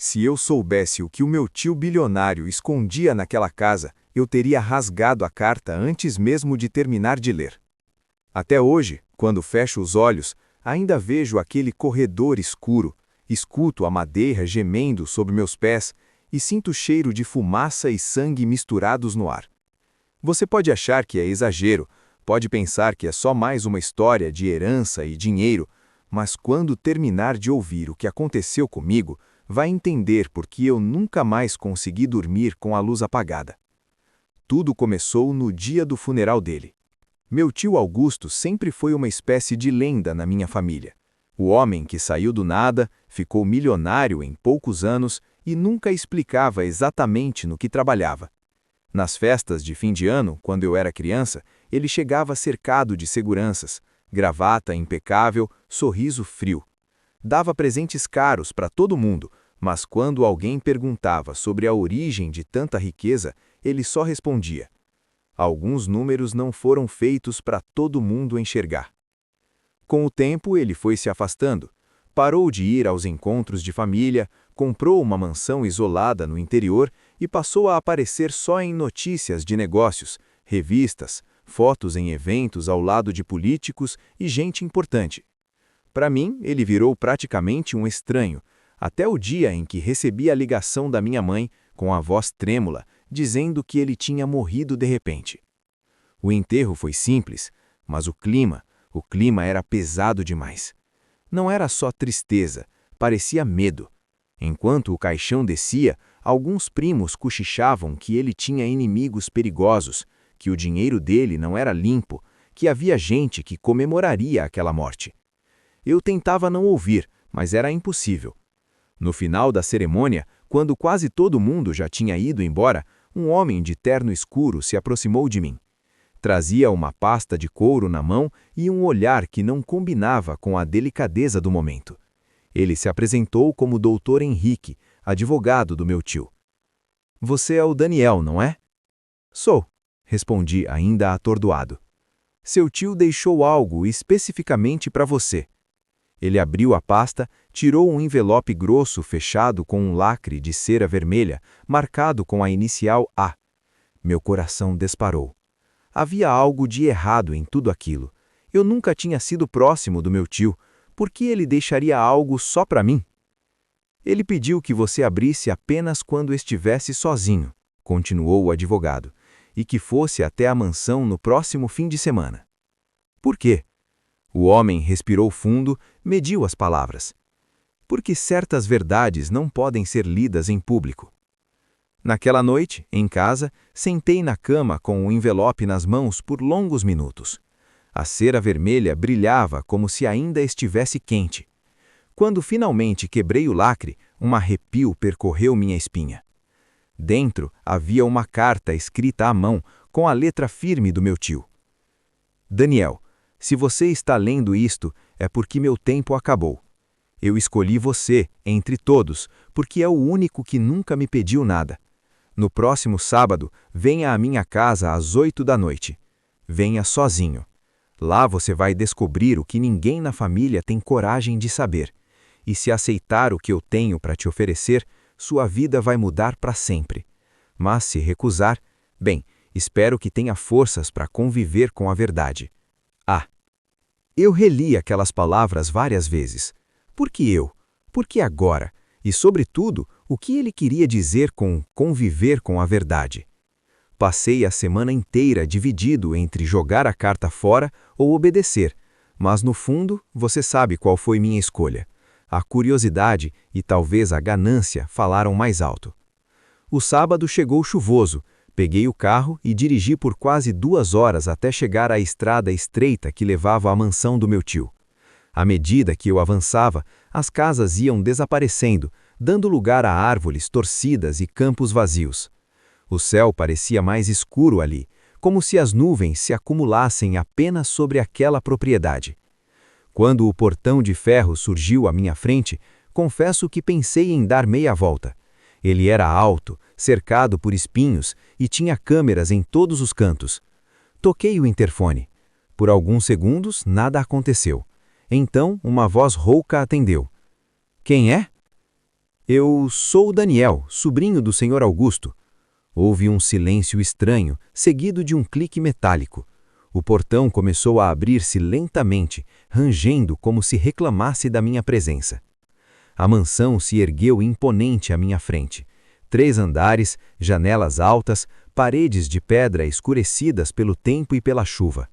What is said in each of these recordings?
Se eu soubesse o que o meu tio bilionário escondia naquela casa, eu teria rasgado a carta antes mesmo de terminar de ler. Até hoje, quando fecho os olhos, ainda vejo aquele corredor escuro, escuto a madeira gemendo sob meus pés e sinto o cheiro de fumaça e sangue misturados no ar. Você pode achar que é exagero, pode pensar que é só mais uma história de herança e dinheiro, mas quando terminar de ouvir o que aconteceu comigo, vai entender por que eu nunca mais consegui dormir com a luz apagada. Tudo começou no dia do funeral dele. Meu tio Augusto sempre foi uma espécie de lenda na minha família. O homem que saiu do nada, ficou milionário em poucos anos e nunca explicava exatamente no que trabalhava. Nas festas de fim de ano, quando eu era criança, ele chegava cercado de seguranças, gravata impecável, sorriso frio. Dava presentes caros para todo mundo, mas quando alguém perguntava sobre a origem de tanta riqueza, ele só respondia: alguns números não foram feitos para todo mundo enxergar. Com o tempo, ele foi se afastando. Parou de ir aos encontros de família, comprou uma mansão isolada no interior e passou a aparecer só em notícias de negócios, revistas, fotos em eventos ao lado de políticos e gente importante. Para mim, ele virou praticamente um estranho, até o dia em que recebi a ligação da minha mãe, com a voz trêmula, dizendo que ele tinha morrido de repente. O enterro foi simples, mas o clima era pesado demais. Não era só tristeza, parecia medo. Enquanto o caixão descia, alguns primos cochichavam que ele tinha inimigos perigosos, que o dinheiro dele não era limpo, que havia gente que comemoraria aquela morte. Eu tentava não ouvir, mas era impossível. No final da cerimônia, quando quase todo mundo já tinha ido embora, um homem de terno escuro se aproximou de mim. Trazia uma pasta de couro na mão e um olhar que não combinava com a delicadeza do momento. Ele se apresentou como Dr. Henrique, advogado do meu tio. "Você é o Daniel, não é?" "Sou", respondi ainda atordoado. "Seu tio deixou algo especificamente para você." Ele abriu a pasta, tirou um envelope grosso fechado com um lacre de cera vermelha, marcado com a inicial A. Meu coração disparou. Havia algo de errado em tudo aquilo. Eu nunca tinha sido próximo do meu tio. Por que ele deixaria algo só para mim? "Ele pediu que você abrisse apenas quando estivesse sozinho", continuou o advogado, "e que fosse até a mansão no próximo fim de semana." "Por quê?" O homem respirou fundo, mediu as palavras. "Porque certas verdades não podem ser lidas em público." Naquela noite, em casa, sentei na cama com o envelope nas mãos por longos minutos. A cera vermelha brilhava como se ainda estivesse quente. Quando finalmente quebrei o lacre, um arrepio percorreu minha espinha. Dentro havia uma carta escrita à mão, com a letra firme do meu tio. "Daniel, se você está lendo isto, é porque meu tempo acabou. Eu escolhi você, entre todos, porque é o único que nunca me pediu nada. No próximo sábado, venha à minha casa às 8 da noite. Venha sozinho. Lá você vai descobrir o que ninguém na família tem coragem de saber. E se aceitar o que eu tenho para te oferecer, sua vida vai mudar para sempre. Mas se recusar, bem, espero que tenha forças para conviver com a verdade. A." Eu reli aquelas palavras várias vezes. Por que eu? Por que agora? E, sobretudo, o que ele queria dizer com conviver com a verdade? Passei a semana inteira dividido entre jogar a carta fora ou obedecer, mas no fundo, você sabe qual foi minha escolha. A curiosidade e talvez a ganância falaram mais alto. O sábado chegou chuvoso, peguei o carro e dirigi por quase 2 horas até chegar à estrada estreita que levava à mansão do meu tio. À medida que eu avançava, as casas iam desaparecendo, dando lugar a árvores torcidas e campos vazios. O céu parecia mais escuro ali, como se as nuvens se acumulassem apenas sobre aquela propriedade. Quando o portão de ferro surgiu à minha frente, confesso que pensei em dar meia volta. Ele era alto, cercado por espinhos e tinha câmeras em todos os cantos. Toquei o interfone. Por alguns segundos, nada aconteceu. Então, uma voz rouca atendeu. "Quem é?" Eu sou Daniel, sobrinho do Sr. Augusto. Houve um silêncio estranho, seguido de um clique metálico. O portão começou a abrir-se lentamente, rangendo como se reclamasse da minha presença. A mansão se ergueu imponente à minha frente. 3 andares, janelas altas, paredes de pedra escurecidas pelo tempo e pela chuva.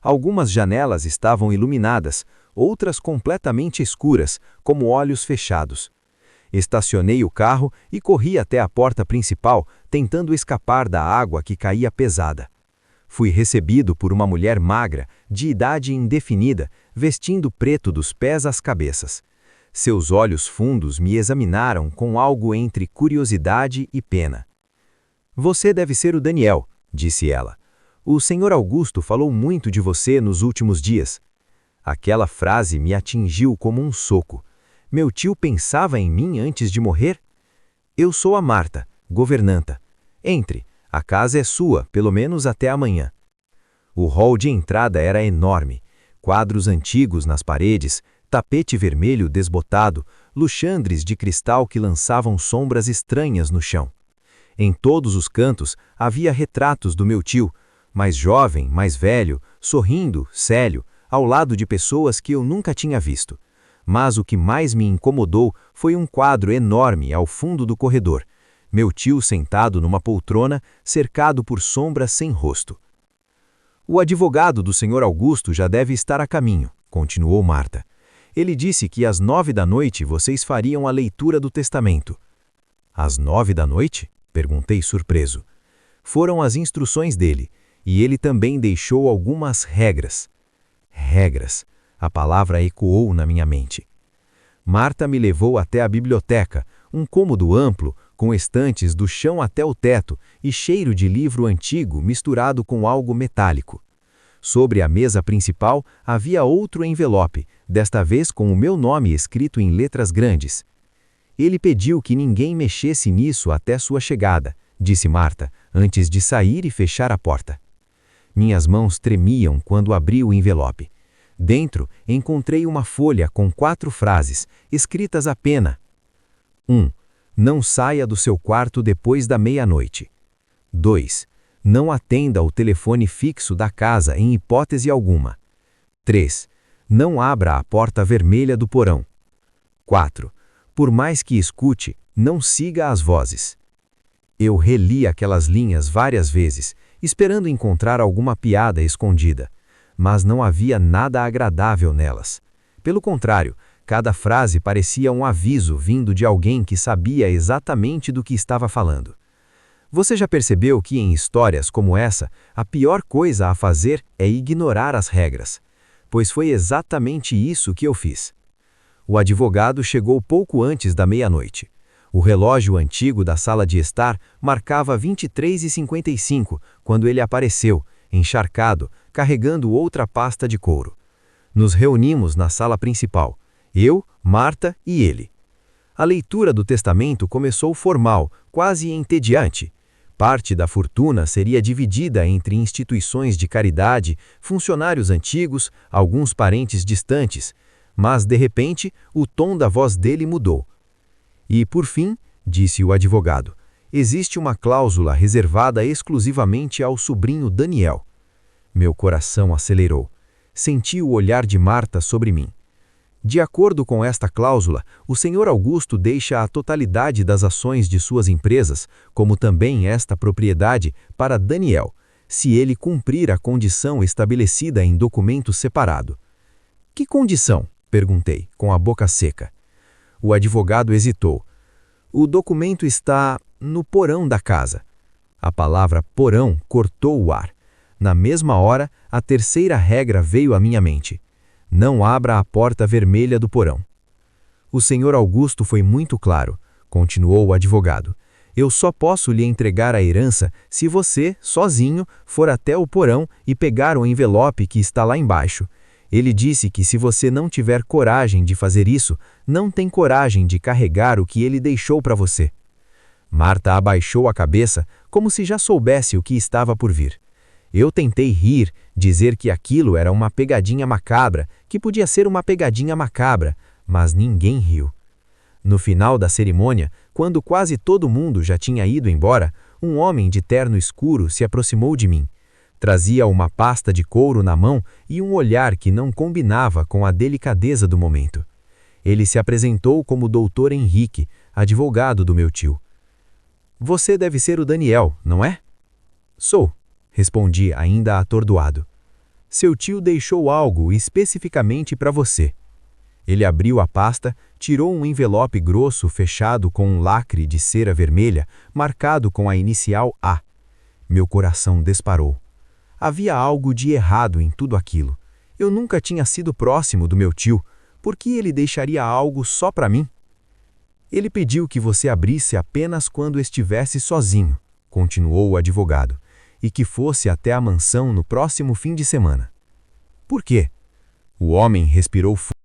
Algumas janelas estavam iluminadas, outras completamente escuras, como olhos fechados. Estacionei o carro e corri até a porta principal, tentando escapar da água que caía pesada. Fui recebido por uma mulher magra, de idade indefinida, vestindo preto dos pés às cabeças. Seus olhos fundos me examinaram com algo entre curiosidade e pena. Você deve ser o Daniel, disse ela. O Sr. Augusto falou muito de você nos últimos dias. Aquela frase me atingiu como um soco. Meu tio pensava em mim antes de morrer? Eu sou a Marta, governanta. Entre, a casa é sua, pelo menos até amanhã. O hall de entrada era enorme. Quadros antigos nas paredes, tapete vermelho desbotado, luxandres de cristal que lançavam sombras estranhas no chão. Em todos os cantos havia retratos do meu tio, mais jovem, mais velho, sorrindo, sério, ao lado de pessoas que eu nunca tinha visto. Mas o que mais me incomodou foi um quadro enorme ao fundo do corredor. Meu tio sentado numa poltrona, cercado por sombras sem rosto. O advogado do Sr. Augusto já deve estar a caminho, continuou Marta. Ele disse que às 9 da noite vocês fariam a leitura do testamento. Às 9 da noite? Perguntei surpreso. Foram as instruções dele, e ele também deixou algumas regras. Regras. A palavra ecoou na minha mente. Marta me levou até a biblioteca, um cômodo amplo, com estantes do chão até o teto e cheiro de livro antigo misturado com algo metálico. Sobre a mesa principal havia outro envelope, desta vez com o meu nome escrito em letras grandes. Ele pediu que ninguém mexesse nisso até sua chegada, disse Marta, antes de sair e fechar a porta. Minhas mãos tremiam quando abri o envelope. Dentro, encontrei uma folha com 4 frases, escritas a pena. 1. Não saia do seu quarto depois da meia-noite. 2. Não atenda o telefone fixo da casa em hipótese alguma. 3. Não abra a porta vermelha do porão. 4. Por mais que escute, não siga as vozes. Eu reli aquelas linhas várias vezes, esperando encontrar alguma piada escondida. Mas não havia nada agradável nelas. Pelo contrário, cada frase parecia um aviso vindo de alguém que sabia exatamente do que estava falando. Você já percebeu que em histórias como essa, a pior coisa a fazer é ignorar as regras? Pois foi exatamente isso que eu fiz. O advogado chegou pouco antes da meia-noite. O relógio antigo da sala de estar marcava 23h55 quando ele apareceu, encharcado, carregando outra pasta de couro. Nos reunimos na sala principal, eu, Marta e ele. A leitura do testamento começou formal, quase entediante. Parte da fortuna seria dividida entre instituições de caridade, funcionários antigos, alguns parentes distantes, mas, de repente, o tom da voz dele mudou. E, por fim, disse o advogado, existe uma cláusula reservada exclusivamente ao sobrinho Daniel. Meu coração acelerou. Senti o olhar de Marta sobre mim. De acordo com esta cláusula, o Sr. Augusto deixa a totalidade das ações de suas empresas, como também esta propriedade, para Daniel, se ele cumprir a condição estabelecida em documento separado. Que condição? Perguntei, com a boca seca. O advogado hesitou. O documento está no porão da casa. A palavra porão cortou o ar. Na mesma hora, a terceira regra veio à minha mente. Não abra a porta vermelha do porão. O Sr. Augusto foi muito claro, continuou o advogado. Eu só posso lhe entregar a herança se você, sozinho, for até o porão e pegar o envelope que está lá embaixo. Ele disse que se você não tiver coragem de fazer isso, não tem coragem de carregar o que ele deixou para você. Marta abaixou a cabeça, como se já soubesse o que estava por vir. Eu tentei rir, dizer que aquilo era uma pegadinha macabra, que podia ser uma pegadinha macabra, mas ninguém riu. No final da cerimônia, quando quase todo mundo já tinha ido embora, um homem de terno escuro se aproximou de mim. Trazia uma pasta de couro na mão e um olhar que não combinava com a delicadeza do momento. Ele se apresentou como Dr. Henrique, advogado do meu tio. Você deve ser o Daniel, não é? Sou, respondi ainda atordoado. Seu tio deixou algo especificamente para você. Ele abriu a pasta, tirou um envelope grosso fechado com um lacre de cera vermelha, marcado com a inicial A. Meu coração disparou. Havia algo de errado em tudo aquilo. Eu nunca tinha sido próximo do meu tio. Por que ele deixaria algo só para mim? Ele pediu que você abrisse apenas quando estivesse sozinho, continuou o advogado, e que fosse até a mansão no próximo fim de semana. Por quê? O homem respirou fundo.